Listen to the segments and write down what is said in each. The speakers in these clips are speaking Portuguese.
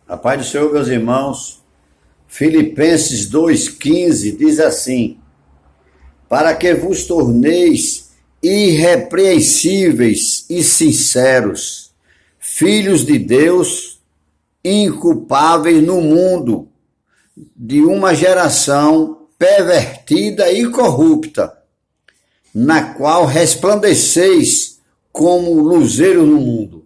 A paz do Senhor, meus irmãos. Filipenses 2,15 diz assim: para que vos torneis irrepreensíveis e sinceros, filhos de Deus, inculpáveis no mundo, de uma geração pervertida e corrupta, na qual resplandeceis como luzeiro no mundo.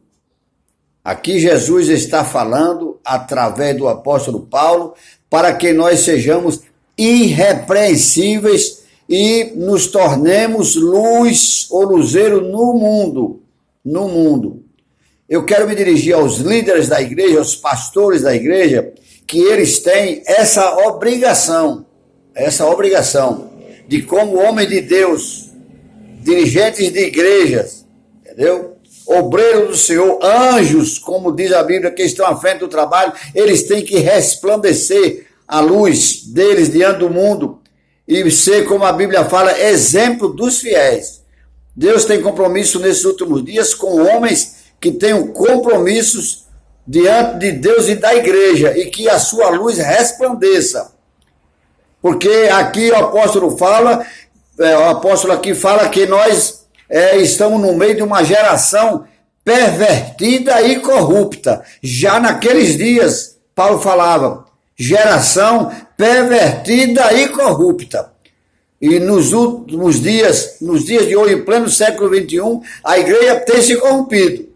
Aqui Jesus está falando, através do apóstolo Paulo, para que nós sejamos irrepreensíveis e nos tornemos luz ou luzeiro no mundo. No mundo. Eu quero me dirigir aos líderes da igreja, aos pastores da igreja, que eles têm essa obrigação de, como homem de Deus, dirigentes de igrejas, entendeu? Obreiros do Senhor, anjos, como diz a Bíblia, que estão à frente do trabalho, eles têm que resplandecer a luz deles diante do mundo e ser, como a Bíblia fala, exemplo dos fiéis. Deus tem compromisso nesses últimos dias com homens que tenham compromissos diante de Deus e da igreja, e que a sua luz resplandeça. Porque aqui o apóstolo aqui fala que nós estamos no meio de uma geração pervertida e corrupta. Já naqueles dias, Paulo falava, geração pervertida e corrupta. E nos últimos dias, nos dias de hoje, em pleno século XXI, a igreja tem se corrompido.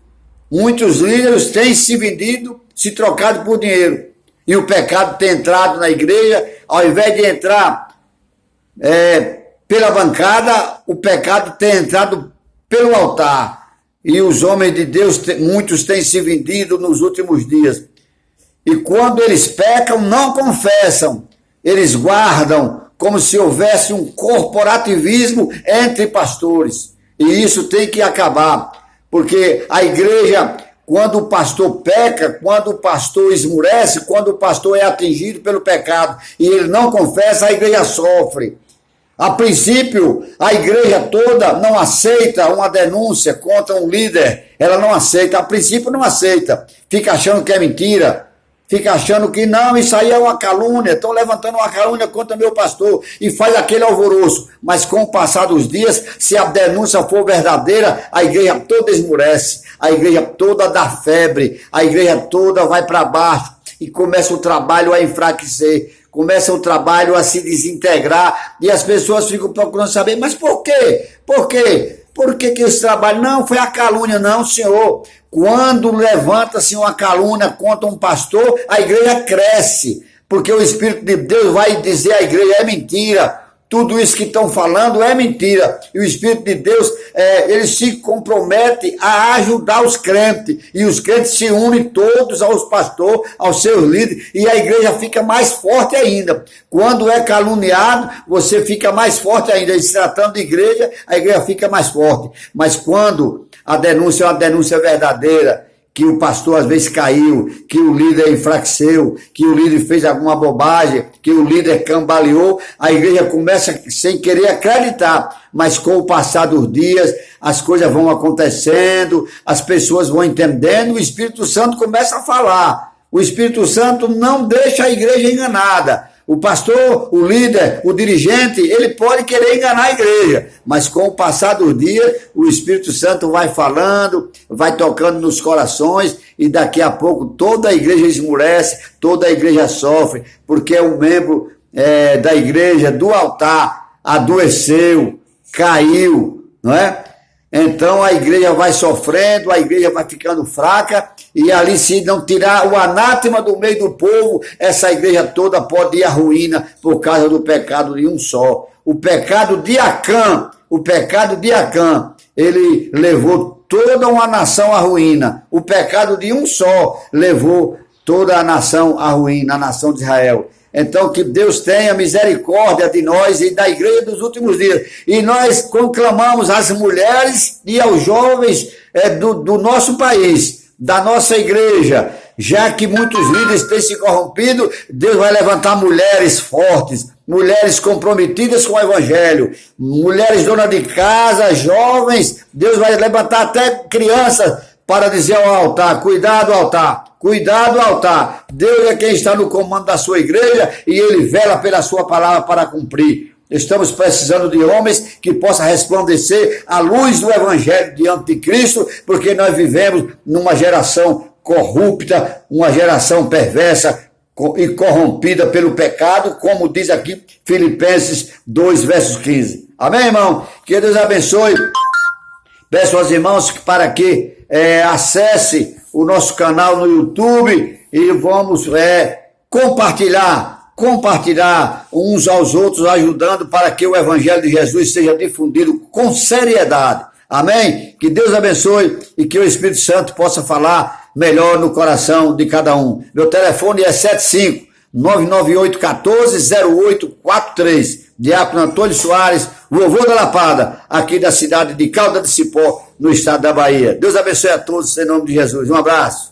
Muitos líderes têm se vendido, se trocado por dinheiro. E o pecado tem entrado na igreja, ao invés de entrar pela bancada, o pecado tem entrado pelo altar. E os homens de Deus, muitos têm se vendido nos últimos dias. E quando eles pecam, não confessam. Eles guardam como se houvesse um corporativismo entre pastores. E isso tem que acabar. Porque a igreja, quando o pastor peca, quando o pastor esmurece, quando o pastor é atingido pelo pecado e ele não confessa, a igreja sofre. A princípio, a igreja toda não aceita uma denúncia contra um líder. Ela não aceita. A princípio não aceita. Fica achando que é mentira. Fica achando que não, isso aí é uma calúnia. Estão levantando uma calúnia contra meu pastor. E faz aquele alvoroço. Mas com o passar dos dias, se a denúncia for verdadeira, a igreja toda esmurece. A igreja toda dá febre. A igreja toda vai para baixo. E começa o trabalho a enfraquecer. Começa o trabalho a se desintegrar e as pessoas ficam procurando saber, mas por quê? Por quê? Por que esse trabalho? Não, foi a calúnia, não, senhor. Quando levanta-se uma calúnia contra um pastor, a igreja cresce, porque o Espírito de Deus vai dizer à igreja, é mentira. Tudo isso que estão falando é mentira. E o Espírito de Deus, ele se compromete a ajudar os crentes. E os crentes se unem todos aos pastores, aos seus líderes. E a igreja fica mais forte ainda. Quando é caluniado, você fica mais forte ainda. E se tratando de igreja, a igreja fica mais forte. Mas quando a denúncia é uma denúncia verdadeira, que o pastor às vezes caiu, que o líder enfraqueceu, que o líder fez alguma bobagem, que o líder cambaleou, a igreja começa sem querer acreditar, mas com o passar dos dias, as coisas vão acontecendo, as pessoas vão entendendo, o Espírito Santo começa a falar. O Espírito Santo não deixa a igreja enganada. O pastor, o líder, o dirigente, ele pode querer enganar a igreja, mas com o passar dos dias, o Espírito Santo vai falando, vai tocando nos corações e daqui a pouco toda a igreja esmurece, toda a igreja sofre, porque um membro da igreja, do altar, adoeceu, caiu, não é? Então a igreja vai sofrendo, a igreja vai ficando fraca, e ali, se não tirar o anátema do meio do povo, essa igreja toda pode ir à ruína por causa do pecado de um só. O pecado de Acã, ele levou toda uma nação à ruína. O pecado de um só levou toda a nação à ruína, a nação de Israel. Então, que Deus tenha misericórdia de nós e da igreja dos últimos dias. E nós conclamamos às mulheres e aos jovens do nosso país, da nossa igreja, já que muitos líderes têm se corrompido, Deus vai levantar mulheres fortes, mulheres comprometidas com o evangelho, mulheres donas de casa, jovens, Deus vai levantar até crianças para dizer ao altar, cuidado altar, cuidar do altar. Deus é quem está no comando da sua igreja e ele vela pela sua palavra para cumprir. Estamos precisando de homens que possam resplandecer a luz do evangelho diante de Cristo, porque nós vivemos numa geração corrupta, uma geração perversa e corrompida pelo pecado, como diz aqui Filipenses 2, versos 15. Amém, irmão? Que Deus abençoe. Peço aos irmãos para que acesse o nosso canal no YouTube e vamos compartilhar uns aos outros, ajudando para que o Evangelho de Jesus seja difundido com seriedade. Amém? Que Deus abençoe e que o Espírito Santo possa falar melhor no coração de cada um. Meu telefone é 75-998-14-0843. Diácono Antônio Soares, vovô da Lapada, aqui da cidade de Caldas de Cipó, no estado da Bahia. Deus abençoe a todos, em nome de Jesus. Um abraço.